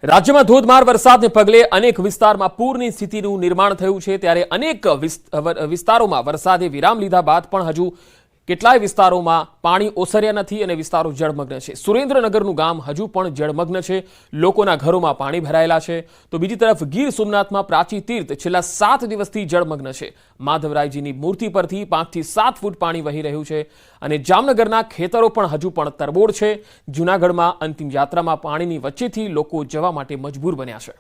રાજ્યમાં ધોધમાર વરસાદને પગલે અનેક વિસ્તારમાં પૂરની સ્થિતિનું નિર્માણ થયું છે ત્યારે અનેક વિસ્તારોમાં વરસાદે વિરામ લીધા બાદ પણ હજુ કેટલાય વિસ્તારોમાં પાણી ઓસર્યા નથી અને વિસ્તારો જળમગ્ન છે। સુરેન્દ્રનગરનું ગામ હજુ પણ જળમગ્ન છે, લોકોના ઘરોમાં પાણી ભરાયેલા છે। તો બીજી તરફ ગીર સોમનાથમાં પ્રાચી તીર્થ છેલ્લા 7 દિવસથી જળમગ્ન છે। માધવરાયજીની મૂર્તિ પરથી 5 થી 7 ફૂટ પાણી વહી રહ્યું છે અને જામનગરના ખેતરો પણ હજુ પણ તરબોળ છે। જૂનાગઢમાં અંતિમ યાત્રામાં પાણીની વચ્ચેથી લોકો જવા માટે મજબૂર બન્યા છે।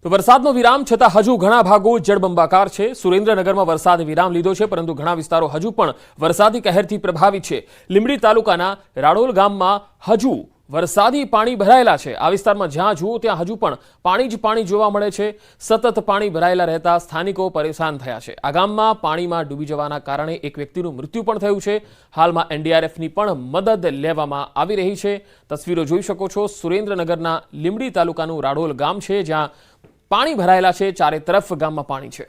તો વરસાદનો વિરામ છતાં હજુ ઘણા ભાગો જળબંબાકાર છે। સુરેન્દ્રનગરમાં વરસાદે વિરામ લીધો છે પરંતુ ઘણા વિસ્તારો હજુ પણ વરસાદી કહેરથી પ્રભાવિત છે। લીંબડી તાલુકાના રાડોલ ગામમાં હજુ વરસાદી પાણી ભરાયેલા છે। આ વિસ્તારમાં જ્યાં જુઓ ત્યાં હજુ પણ પાણી જ પાણી જોવા મળે છે। સતત પાણી ભરાયેલા રહેતા સ્થાનિકો પરેશાન થયા છે। આ ગામમાં પાણીમાં ડૂબી જવાના કારણે એક વ્યક્તિનું મૃત્યુ પણ થયું છે। હાલમાં એનડીઆરએફની પણ મદદ લેવામાં આવી રહી છે। તસવીરો જોઈ શકો છો। સુરેન્દ્રનગરના લીંબડી તાલુકાનું રાડોલ ગામ છે જ્યાં પાણી ભરાયેલા છે। ચારે તરફ ગામમાં પાણી છે।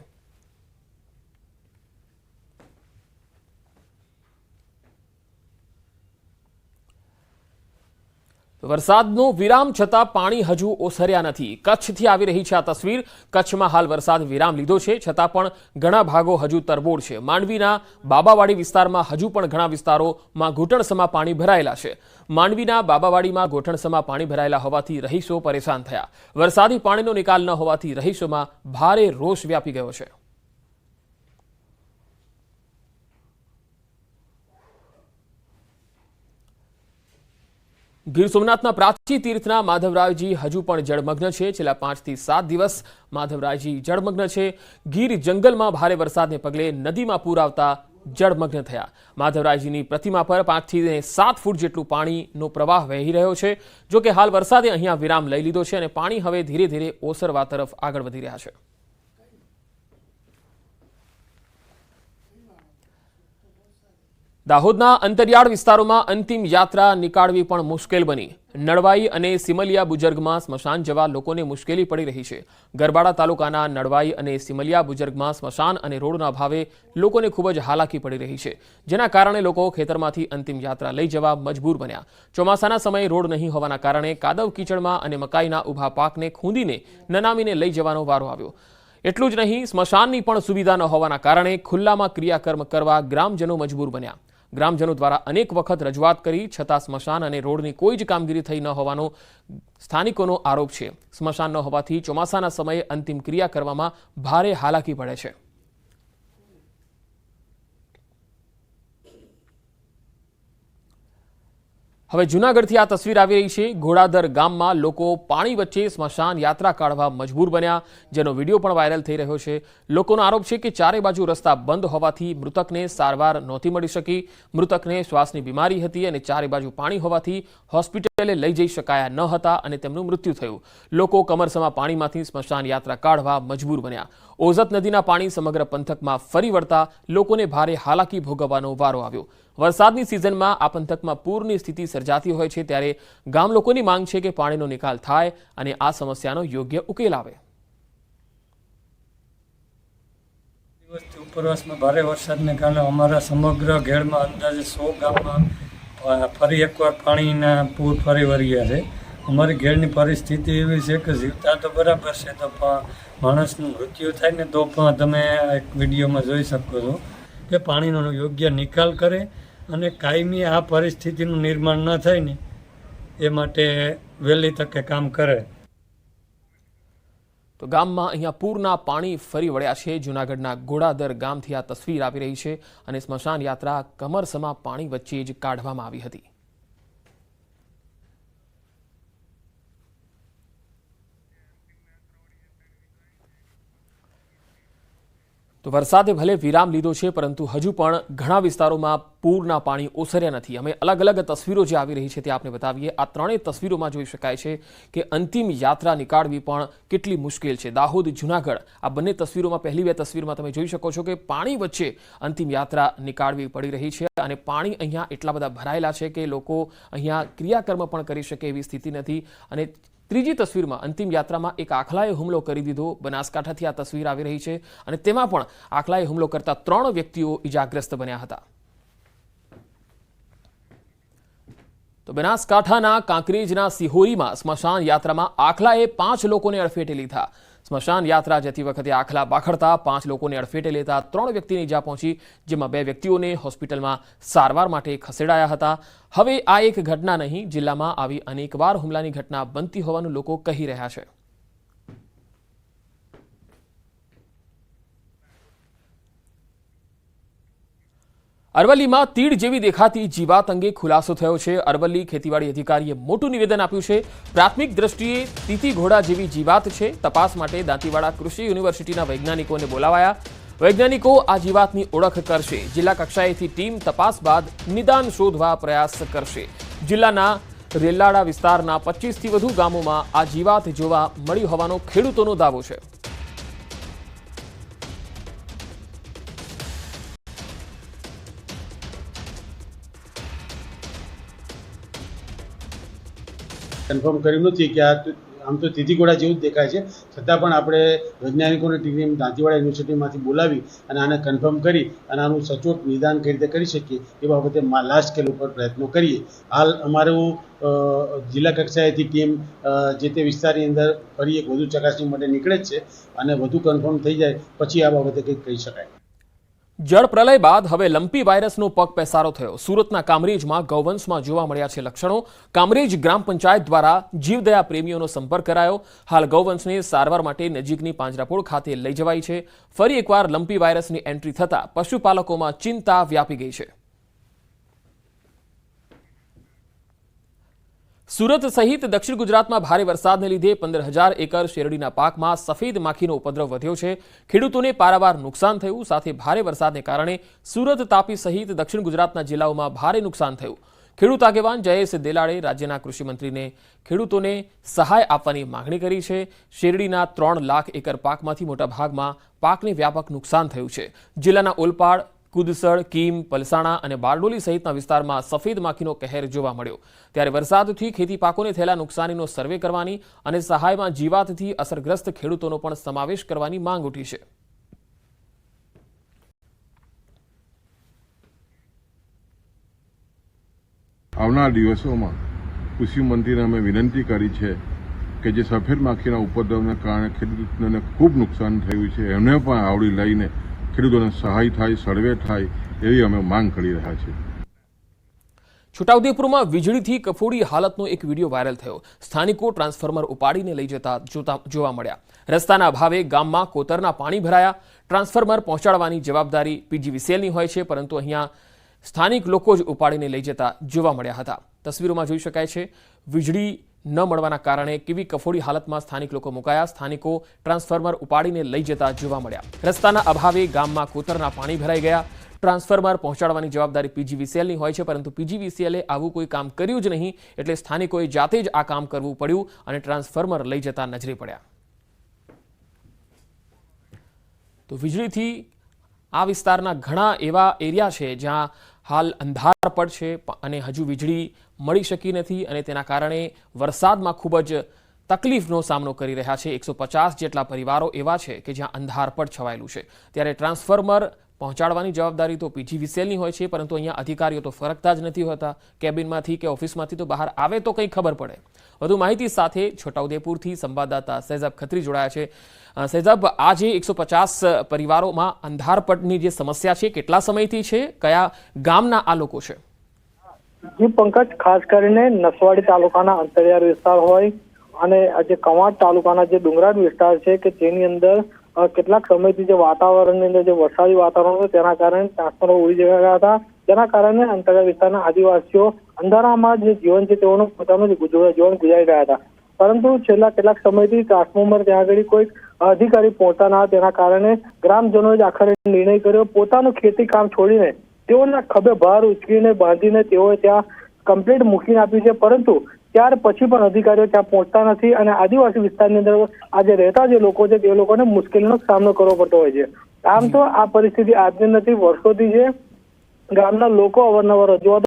વરસાદનો વિરામ છતાં પાણી હજુ ઓસર્યા નથી। કચ્છથી આવી રહી છે આ તસવીર। કચ્છમાં હાલ વરસાદ વિરામ લીધો છે છતાં પણ ઘણા ભાગો હજુ તરબોળ છે। માંડવીના બાબાવાડી વિસ્તારમાં હજુ પણ ઘણા વિસ્તારોમાં ઘૂંટણસમા પાણી ભરાયેલા છે। માંડવીના બાબાવાડીમાં ઘૂંટણસમા પાણી ભરાયેલા હોવાથી રહીશો પરેશાન થયા। વરસાદી પાણીનો નિકાલ ન હોવાથી રહીશોમાં ભારે રોષ વ્યાપી ગયો છે। ગીર સોમનાથના પ્રાચી તીર્થના માધવરાયજી હજુ પણ જળમગ્ન છે। છેલ્લા 5 થી 7 દિવસ માધવરાયજી જળમગ્ન છે। ગીર જંગલમાં ભારે વરસાદને પગલે નદીમાં પૂર આવતા જળમગ્ન થયા। માધવરાયજીની પ્રતિમા પર 5 થી 7 ફૂટ જેટલું પાણીનો પ્રવાહ વહી રહ્યો છે। જો કે હાલ વરસાદે અહીંયા વિરામ લઈ લીધો છે અને પાણી હવે ધીરે ધીરે ઓસરવા તરફ આગળ વધી રહ્યા છે। દાહોદના અંતરિયાળ વિસ્તારોમાં અંતિમ યાત્રા નીકાળવી પણ મુશ્કેલ બની। નળવાઈ અને સિમલિયા બુજર્ગમાં સ્મશાન જવા લોકોને મુશ્કેલી પડી રહી છે। ગરબાડા તાલુકાના નળવાઈ અને સિમલિયા બુજર્ગમાં સ્મશાન અને રોડના અભાવે લોકોને ખૂબ જ હાલાકી પડી રહી છે, જેના કારણે લોકો ખેતરમાંથી અંતિમ યાત્રા લઈ જવા મજબૂર બન્યા। ચોમાસાના સમયે રોડ નહીં હોવાના કારણે કાદવ કીચડમાં અને મકાઈના ઊભા પાકને ખૂંદીને નનામીને લઈ જવાનો વારો આવ્યો। એટલું જ નહીં, સ્મશાનની પણ સુવિધા ન હોવાના કારણે ખુલ્લામાં ક્રિયાકર્મ કરવા ગ્રામજનો મજબૂર બન્યા। ગ્રામજનો દ્વારા અનેક વખત રજૂઆત કરી છતાં સ્મશાન અને રોડની કોઈ જ કામગીરી થઈ ન હોવાનો સ્થાનિકોનો આરોપ છે। સ્મશાન ન હોવાથી ચોમાસાના સમયે અંતિમ ક્રિયા કરવામાં ભારે હાલાકી પડે છે। હવે જૂનાગઢથી આ તસવીર આવી રહી છે। ઘોડાદર ગામમાં લોકો પાણી વચ્ચે સ્મશાન યાત્રા કાઢવા મજબૂર બન્યા, જેનો વિડીયો પણ વાયરલ થઈ રહ્યો છે। લોકોનો આરોપ છે કે ચારે બાજુ રસ્તા બંધ હોવાથી મૃતકને સારવાર નહોતી મળી શકી। મૃતકને શ્વાસની બીમારી હતી અને ચારે બાજુ પાણી હોવાથી હોસ્પિટલે લઈ જઈ શકાયા ન હતા અને તેમનું મૃત્યુ થયું। લોકો કમરસમા પાણીમાંથી સ્મશાન યાત્રા કાઢવા મજબૂર બન્યા। ઓઝત નદીના પાણી સમગ્ર પંથકમાં ફરી વળતા લોકોને ભારે હાલાકી ભોગવવાનો વારો આવ્યો। વરસાદની સિઝનમાં આ પંથકમાં પૂરની સ્થિતિ સર્જાતી હોય છે ત્યારે ગામ લોકોની માંગ છે કે પાણીનો નિકાલ થાય અને આ સમસ્યાનો યોગ્ય ઉકેલ આવે। ઉપરવાસમાં ભારે વરસાદને કારણે અમારા સમગ્ર ઘેડમાં અંદાજે 100 ગામમાં ફરી એકવાર પાણીના પૂર ફરી વળ્યા છે। અમારી ઘેડની પરિસ્થિતિ એવી છે કે જીવતા તો બરાબર છે, તો માણસનું મૃત્યુ થાય ને તો પણ તમે એક વિડીયોમાં જોઈ શકો છો કે પાણીનો યોગ્ય નિકાલ કરે અને કાયમી આ પરિસ્થિતિનું નિર્માણ ન થાય ને એ માટે વહેલી તકે કામ કરે। તો ગામમાં અહીંયા પૂરના પાણી ફરી વળ્યા છે। જૂનાગઢના ઘોડાદર ગામથી આ તસવીર આવી રહી છે અને સ્મશાન યાત્રા કમરસમા પાણી વચ્ચે જ કાઢવામાં આવી હતી। તો વરસાદે ભલે વિરામ લીધો છે પરંતુ હજુ પણ ઘણા વિસ્તારોમાં પૂરના પાણી ઓસર્યા નથી। અમે અલગ અલગ તસવીરો જે આવી રહી છે તે આપને બતાવીએ। આ ત્રણેય તસવીરોમાં જોઈ શકાય છે કે અંતિમ યાત્રા નીકાળવી પણ કેટલી મુશ્કેલ છે। દાહોદ, જૂનાગઢ આ બંને તસવીરોમાં પહેલી બે તસવીરમાં તમે જોઈ શકો છો કે પાણી વચ્ચે અંતિમ યાત્રા નીકાળવી પડી રહી છે અને પાણી અહીંયા એટલા બધા ભરાયેલા છે કે લોકો અહીંયા ક્રિયાકર્મ પણ કરી શકે એવી સ્થિતિ નથી અને ત્રીજી તસવીરમાં અંતિમ યાત્રામાં એક આખલાએ હુમલો કરી દીધો. બનાસકાંઠાથી આ તસવીર આવી રહી છે અને તેમાં પણ આખલાએ હુમલો કરતા 3 વ્યક્તિઓ ઇજાગ્રસ્ત બન્યા હતા. તો બનાસકાંઠાના કાંકરેજના સિહોરીમાં સ્મશાન યાત્રામાં આખલાએ 5 લોકોને અડફેટે લીધા. સ્મશાન યાત્રા જતી વખતે આખલા બાખડતા 5 લોકોને અડફેટે લેતા 3 વ્યક્તિને ઈજા પહોંચી, જેમાં 2 વ્યક્તિઓને હોસ્પિટલમાં સારવાર માટે ખસેડાયા હતા. હવે આ એક ઘટના નહીં, જિલ્લામાં આવી અનેકવાર હુમલાની ઘટના બનતી હોવાનું લોકો કહી રહ્યા છે. અરવલ્લીમાં તીડ જેવી દેખાતી જીવાત અંગે ખુલાસો થયો છે. અરવલ્લી ખેતીવાડી અધિકારીએ મોટું નિવેદન આપ્યું છે. પ્રાથમિક દ્રષ્ટિએ તીતી ઘોડા જેવી જીવાત છે. તપાસ માટે દાંતીવાડા કૃષિ યુનિવર્સિટીના વૈજ્ઞાનિકોને બોલાવાયા. વૈજ્ઞાનિકો આ જીવાતની ઓળખ કરશે. જિલ્લા કક્ષાએથી ટીમ તપાસ બાદ નિદાન શોધવા પ્રયાસ કરશે. જિલ્લાના રેલાડા વિસ્તારના 25થી વધુ ગામોમાં આ જીવાત જોવા મળી હોવાનો ખેડૂતોનો દાવો છે. કન્ફર્મ કર્યું નથી કે આમ તો તીતી ઘોડા જેવું જ દેખાય છે, છતાં પણ આપણે વૈજ્ઞાનિકોની ટીમ દાંતીવાડા યુનિવર્સિટીમાંથી બોલાવી અને આને કન્ફર્મ કરી અને આનું સચોટ નિદાન કઈ રીતે કરી શકીએ એ બાબતે લાર્જ સ્કેલ ઉપર પ્રયત્નો કરીએ. હાલ અમારું જિલ્લા કક્ષાએથી ટીમ જે તે વિસ્તારની અંદર ફરી એક વધુ ચકાસણી માટે નીકળે જ છે અને વધુ કન્ફર્મ થઈ જાય પછી આ બાબતે કંઈક કહી શકાય. જળ પ્રલય બાદ હવે લંપી વાયરસનો પગ પેસારો થયો. સુરતના કામરેજમાં ગૌવંશમાં જોવા મળ્યા છે લક્ષણો. કામરેજ ગ્રામ પંચાયત દ્વારા જીવદયા પ્રેમીઓનો સંપર્ક કરાયો. હાલ ગૌવંશને સારવાર માટે નજીકની પાંજરાપોળ ખાતે લઈ જવાઈ છે. ફરી એકવાર લંપી વાયરસની એન્ટ્રી થતા પશુપાલકોમાં ચિંતા વ્યાપી ગઈ છે. સુરત સહિત દક્ષિણ ગુજરાતમાં ભારે વરસાદને લીધે 15,000 એકર શેરડીના પાકમાં સફેદ માખીનો ઉપદ્રવ વધ્યો છે. ખેડૂતોને પારાવાર નુકસાન થયું. સાથે ભારે વરસાદને કારણે સુરત, તાપી સહિત દક્ષિણ ગુજરાતના જિલ્લાઓમાં ભારે નુકસાન થયું. ખેડૂત આગેવાન જયેશ દેલાડે રાજ્યના કૃષિમંત્રીને ખેડૂતોને સહાય આપવાની માંગણી કરી છે. શેરડીના 3 લાખ એકર પાકમાંથી મોટાભાગમાં પાકને વ્યાપક નુકસાન થયું છે. જિલ્લાના ઓલપાડ, કુદસડ, કીમ, પલસાણા અને બારડોલી સહિતના વિસ્તારમાં સફેદ માખીનો કહેર જોવા મળ્યો. ત્યારે વરસાદથી ખેતી પાકોને થયેલા નુકસાનીનો સર્વે કરવાની અને સહાયમાં જીવાતથી અસરગ્રસ્ત ખેડૂતોનો પણ સમાવેશ કરવાની માંગ ઉઠી છે. આવનાર દિવસોમાં કૃષિ મંત્રીને અમે વિનંતી કરી છે કે જે સફેદ માખીના ઉપદ્રવને કારણે ખેડૂતોને ખૂબ નુકસાન થયું છે એમને પણ આવરી લઈને ખેડૂતોને સહાય થાય, સર્વે થાય એવી અમે માંગ કરી રહ્યા છીએ. છોટાઉદેપુરમાં વીજળીથી કફોડી હાલતનો એક વિડીયો વાયરલ થયો. સ્થાનિકો ટ્રાન્સફોર્મર ઉપાડીને લઈ જતા જોવા મળ્યા. રસ્તાના અભાવે ગામમાં કોતરના પાણી ભરાયા. ટ્રાન્સફોર્મર પહોંચાડવાની જવાબદારી પીજીવીસીએલની હોય છે, પરંતુ અહીંયા સ્થાનિક લોકો જ ઉપાડીને લઈ જતા જોવા મળ્યા હતા. તસવીરોમાં જોઈ શકાય છે વીજળી ન મળવાના કારણે કેવી કફોડી હાલતમાં સ્થાનિક લોકો મુકાયા. સ્થાનિકો ટ્રાન્સફોર્મર ઉપાડીને લઈ જતા જોવા મળ્યા. રસ્તાના અભાવે ગામમાં કોતરના પાણી ભરાઈ ગયા. ટ્રાન્સફોર્મર પહોંચાડવાની જવાબદારી પીજીવીસીએલની હોય છે, પરંતુ પીજીવીસીએલે આવું કોઈ કામ કર્યું જ નહીં, એટલે સ્થાનિકોએ જાતે જ આ કામ કરવું પડ્યું અને ટ્રાન્સફોર્મર લઈ જતા નજરે પડ્યા. તો વીજળીથી આ વિસ્તારના ઘણા એવા એરિયા છે જ્યાં હાલ અંધારપટ છે અને હજુ વીજળી મળી શકી નથી અને તેના કારણે વરસાદમાં ખૂબ જ તકલીફનો સામનો કરી રહ્યા છે. 150 જેટલા પરિવારો એવા છે કે જ્યાં અંધારપટ છવાયેલું છે. ત્યારે ટ્રાન્સફોર્મર પહોંચાડવાની જવાબદારી તો પીજીવીસીએલની હોય છે, પરંતુ અહીંયા અધિકારીઓ તો ફરકતા જ નથી હોતા. કેબિનમાંથી કે ઓફિસમાંથી તો બહાર આવે તો કંઈ ખબર પડે. વધુ માહિતી સાથે છોટાઉદેપુરથી સંવાદદાતા સૈજાબ ખત્રી જોડાયા છે. સૈજાબ, આ જે 150 પરિવારોમાં અંધારપટની જે સમસ્યા છે, કેટલા સમયથી છે? કયા ગામના આ લોકો છે? જી પંકજ, ખાસ કરીને નસવાડી તાલુકાના અંતરિયાળ વિસ્તાર હોય અને જે કવાંટ તાલુકાના જે ડુંગરાળ વિસ્તાર છે કે તેની અંદર કેટલાક સમયથી જે વાતાવરણની અંદર જે વરસાદી વાતાવરણ હતું તેના કારણે ટ્રાન્સફોર્મર ઉડી ગયા હતા. તેના કારણે અંતરિયાળ વિસ્તારના આદિવાસીઓ અંધારામાં જે જીવન છે તેઓનું પોતાનું જીવન ગુજારી રહ્યા હતા. પરંતુ છેલ્લા કેટલાક સમયથી ટ્રાન્સફોર્મર ત્યાં આગળ કોઈ અધિકારી પહોંચતા ના, તેના કારણે ગ્રામજનોએ આખરે નિર્ણય કર્યો પોતાનું ખેતી કામ છોડીને તેઓના ખભે ભાર ઉચકીને બાંધીને તેઓએ ત્યાં કમ્પ્લીટ મૂકીને આપ્યું છે. પરંતુ ત્યાર પછી પણ અધિકારીઓ ત્યાં પહોંચતા નથી અને આદિવાસી વિસ્તારની અંદર આજે રહેતા જે લોકો છે તે લોકોને મુશ્કેલીનો સામનો કરવો પડતો હોય છે. આમ તો આ પરિસ્થિતિ આજની નથી, વર્ષોથી જે ગામના લોકો અવારનવાર રજૂઆતો